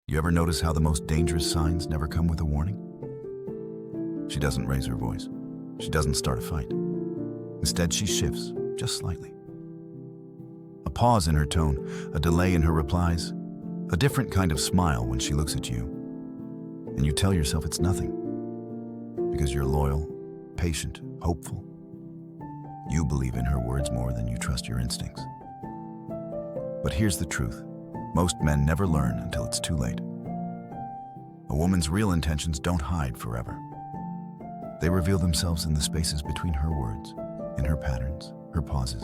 You ever notice how the most dangerous signs never come with a warning? She doesn't raise her voice. She doesn't start a fight. Instead, she shifts, just slightly. A pause in her tone, a delay in her replies, a different kind of smile when she looks at you. And you tell yourself it's nothing. Because you're loyal, patient, hopeful. You believe in her words more than you trust your instincts. But here's the truth. Most men never learn until it's too late. A woman's real intentions don't hide forever. They reveal themselves in the spaces between her words, in her patterns, her pauses,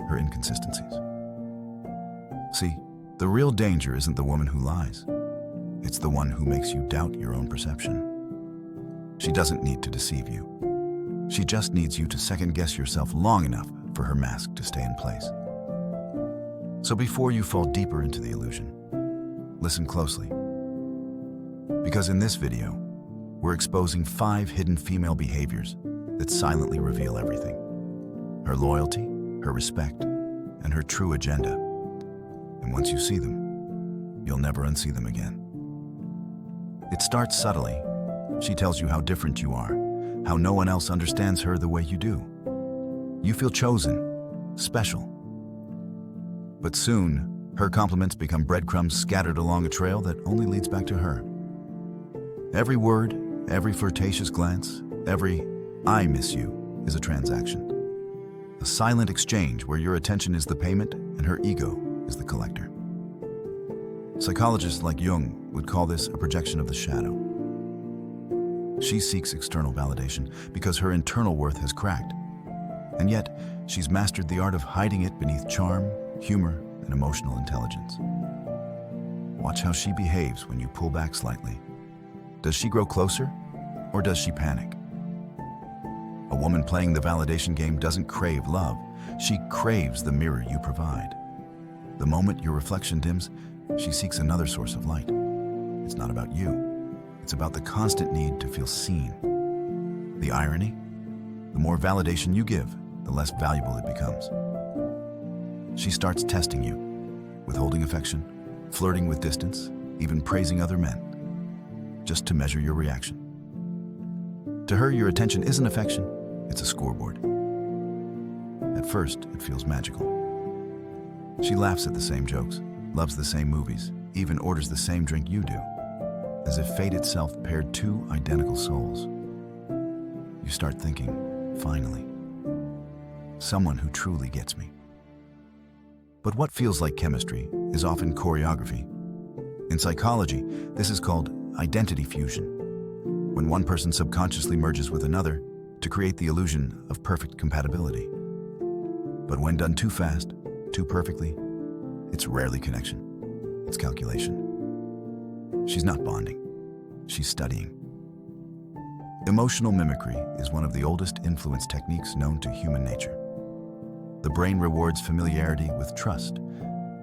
her inconsistencies. See, the real danger isn't the woman who lies. It's the one who makes you doubt your own perception. She doesn't need to deceive you. She just needs you to second-guess yourself long enough for her mask to stay in place. So before you fall deeper into the illusion, listen closely. Because in this video, we're exposing 5 hidden female behaviors that silently reveal everything. Her loyalty, her respect, and her true agenda. And once you see them, you'll never unsee them again. It starts subtly. She tells you how different you are, how no one else understands her the way you do. You feel chosen, special. But soon, her compliments become breadcrumbs scattered along a trail that only leads back to her. Every word, every flirtatious glance, every "I miss you" is a transaction. A silent exchange where your attention is the payment and her ego is the collector. Psychologists like Jung would call this a projection of the shadow. She seeks external validation because her internal worth has cracked. And yet, she's mastered the art of hiding it beneath charm, humor, and emotional intelligence. Watch how she behaves when you pull back slightly. Does she grow closer, or does she panic? A woman playing the validation game doesn't crave love. She craves the mirror you provide. The moment your reflection dims, she seeks another source of light. It's not about you. It's about the constant need to feel seen. The irony? The more validation you give, the less valuable it becomes. She starts testing you, withholding affection, flirting with distance, even praising other men, just to measure your reaction. To her, your attention isn't affection, it's a scoreboard. At first, it feels magical. She laughs at the same jokes, loves the same movies, even orders the same drink you do, as if fate itself paired 2 identical souls. You start thinking, finally, someone who truly gets me. But what feels like chemistry is often choreography. In psychology, this is called identity fusion, when one person subconsciously merges with another to create the illusion of perfect compatibility. But when done too fast, too perfectly, it's rarely connection, it's calculation. She's not bonding, she's studying. Emotional mimicry is one of the oldest influence techniques known to human nature. The brain rewards familiarity with trust.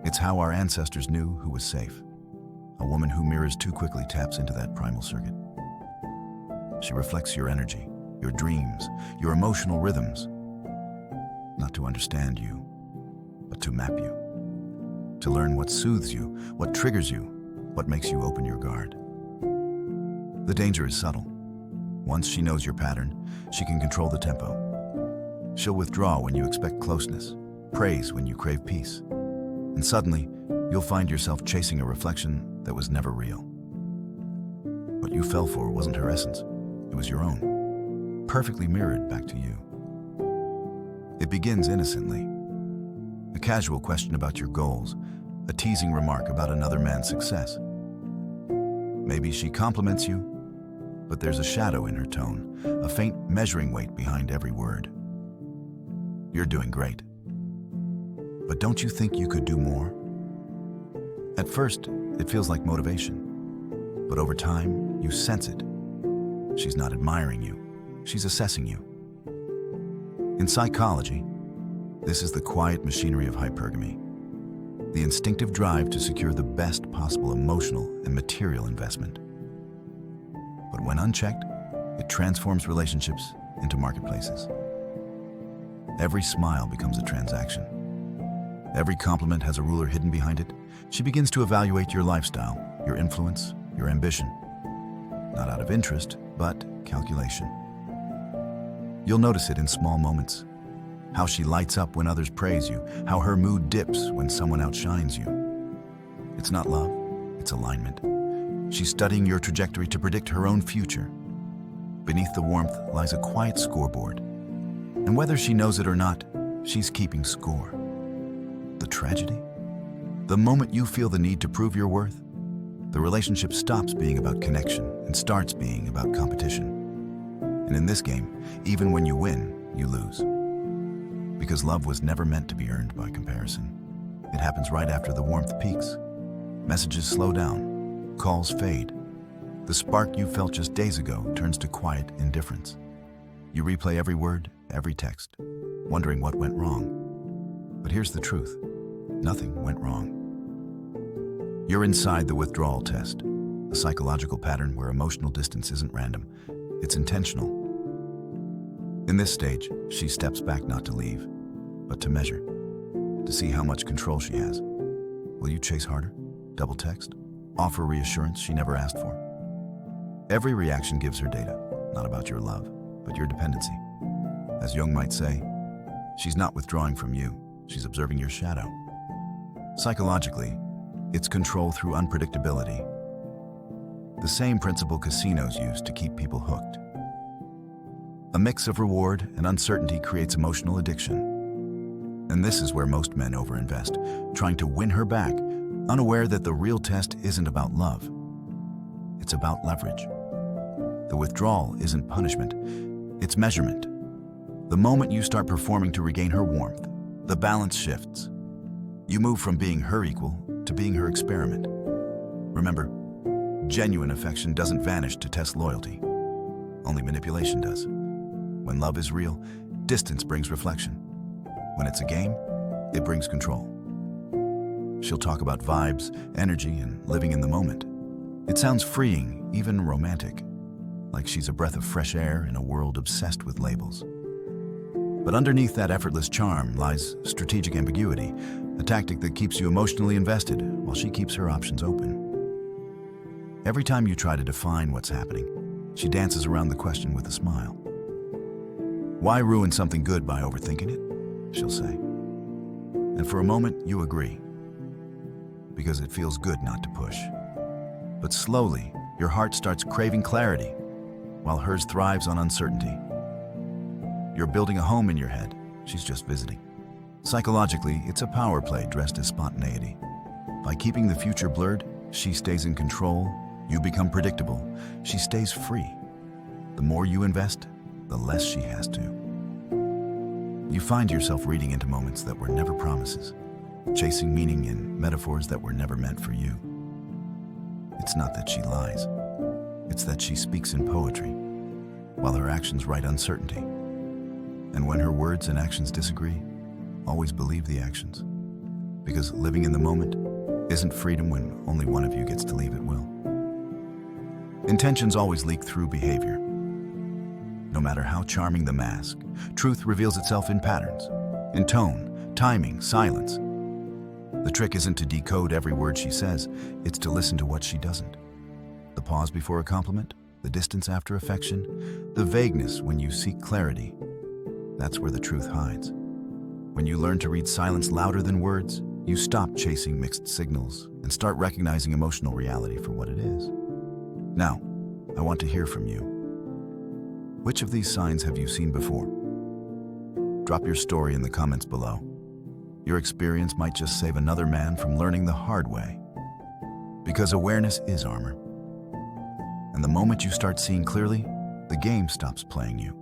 It's how our ancestors knew who was safe. A woman who mirrors too quickly taps into that primal circuit. She reflects your energy, your dreams, your emotional rhythms, not to understand you, but to map you, to learn what soothes you, what triggers you, what makes you open your guard. The danger is subtle. Once she knows your pattern, she can control the tempo. She'll withdraw when you expect closeness, praise when you crave peace, and suddenly, you'll find yourself chasing a reflection that was never real. What you fell for wasn't her essence, it was your own, perfectly mirrored back to you. It begins innocently. A casual question about your goals, a teasing remark about another man's success. Maybe she compliments you, but there's a shadow in her tone, a faint measuring weight behind every word. You're doing great. But don't you think you could do more? At first, it feels like motivation. But over time, you sense it. She's not admiring you. She's assessing you. In psychology, this is the quiet machinery of hypergamy. The instinctive drive to secure the best possible emotional and material investment. But when unchecked, it transforms relationships into marketplaces. Every smile becomes a transaction. Every compliment has a ruler hidden behind it. She begins to evaluate your lifestyle, your influence, your ambition. Not out of interest, but calculation. You'll notice it in small moments. How she lights up when others praise you, how her mood dips when someone outshines you. It's not love, it's alignment. She's studying your trajectory to predict her own future. Beneath the warmth lies a quiet scoreboard. And whether she knows it or not, she's keeping score. The tragedy? The moment you feel the need to prove your worth, the relationship stops being about connection and starts being about competition. And in this game, even when you win, you lose. Because love was never meant to be earned by comparison. It happens right after the warmth peaks. Messages slow down, calls fade. The spark you felt just days ago turns to quiet indifference. You replay every word, every text, wondering what went wrong. But here's the truth. Nothing went wrong. You're inside the withdrawal test, a psychological pattern where emotional distance isn't random, it's intentional. In this stage, she steps back not to leave, but to measure, to see how much control she has. Will you chase harder, double text, offer reassurance she never asked for? Every reaction gives her data, not about your love, but your dependency. As Jung might say, she's not withdrawing from you, she's observing your shadow. Psychologically, it's control through unpredictability. The same principle casinos use to keep people hooked. A mix of reward and uncertainty creates emotional addiction. And this is where most men overinvest, trying to win her back, unaware that the real test isn't about love. It's about leverage. The withdrawal isn't punishment, it's measurement. The moment you start performing to regain her warmth, the balance shifts. You move from being her equal to being her experiment. Remember, genuine affection doesn't vanish to test loyalty. Only manipulation does. When love is real, distance brings reflection. When it's a game, it brings control. She'll talk about vibes, energy, and living in the moment. It sounds freeing, even romantic, like she's a breath of fresh air in a world obsessed with labels. But underneath that effortless charm lies strategic ambiguity, a tactic that keeps you emotionally invested while she keeps her options open. Every time you try to define what's happening, she dances around the question with a smile. Why ruin something good by overthinking it? She'll say. And for a moment, you agree. Because it feels good not to push. But slowly, your heart starts craving clarity, while hers thrives on uncertainty. You're building a home in your head, she's just visiting. Psychologically, it's a power play dressed as spontaneity. By keeping the future blurred, she stays in control, you become predictable, she stays free. The more you invest, the less she has to. You find yourself reading into moments that were never promises, chasing meaning in metaphors that were never meant for you. It's not that she lies, it's that she speaks in poetry, while her actions write uncertainty. And when her words and actions disagree, always believe the actions. Because living in the moment isn't freedom when only one of you gets to leave at will. Intentions always leak through behavior. No matter how charming the mask, truth reveals itself in patterns, in tone, timing, silence. The trick isn't to decode every word she says, it's to listen to what she doesn't. The pause before a compliment, the distance after affection, the vagueness when you seek clarity. That's where the truth hides. When you learn to read silence louder than words, you stop chasing mixed signals and start recognizing emotional reality for what it is. Now, I want to hear from you. Which of these signs have you seen before? Drop your story in the comments below. Your experience might just save another man from learning the hard way. Because awareness is armor. And the moment you start seeing clearly, the game stops playing you.